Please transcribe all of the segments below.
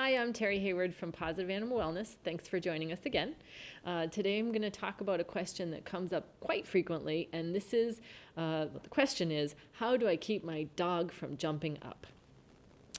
Hi, I'm Terrie Hayward from Positive Animal Wellness. Thanks for joining us again. Today I'm going to talk about a question that comes up quite frequently, and the question is, how do I keep my dog from jumping up?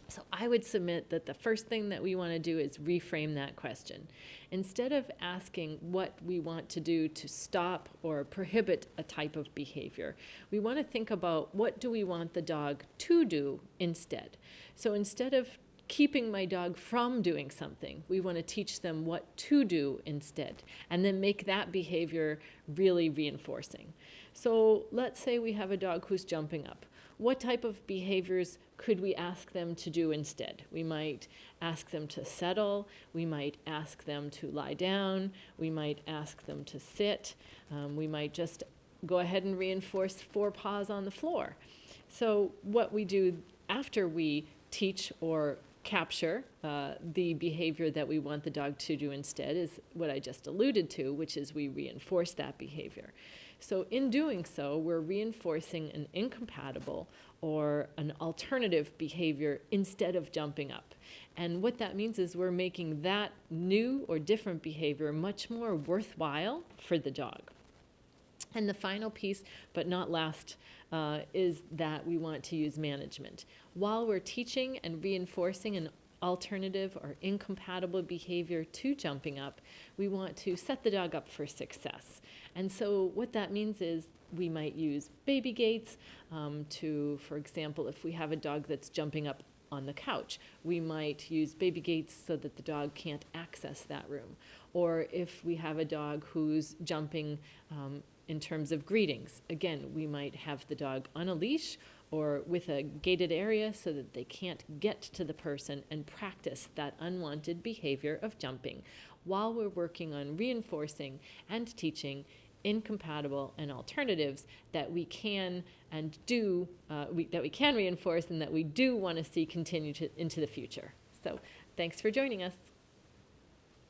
So I would submit that the first thing that we want to do is reframe that question. Instead of asking what we want to do to stop or prohibit a type of behavior, we want to think about what do we want the dog to do instead. So instead of keeping my dog from doing something, we want to teach them what to do instead, and then make that behavior really reinforcing. So let's say we have a dog who's jumping up. What type of behaviors could we ask them to do instead? We might ask them to settle, we might ask them to lie down, we might ask them to sit, we might just go ahead and reinforce 4 paws on the floor. So what we do after we teach or capture the behavior that we want the dog to do instead is what I just alluded to, which is we reinforce that behavior. So in doing so, we're reinforcing an incompatible or an alternative behavior instead of jumping up. And what that means is we're making that new or different behavior much more worthwhile for the dog. And the final piece, but not last, is that we want to use management. While we're teaching and reinforcing an alternative or incompatible behavior to jumping up, we want to set the dog up for success. And so what that means is we might use baby gates for example, if we have a dog that's jumping up on the couch, we might use baby gates so that the dog can't access that room. Or if we have a dog who's jumping in terms of greetings, again, we might have the dog on a leash or with a gated area so that they can't get to the person and practice that unwanted behavior of jumping while we're working on reinforcing and teaching incompatible and alternatives that we can and do, that we can reinforce and that we do want to see continue into the future. So thanks for joining us.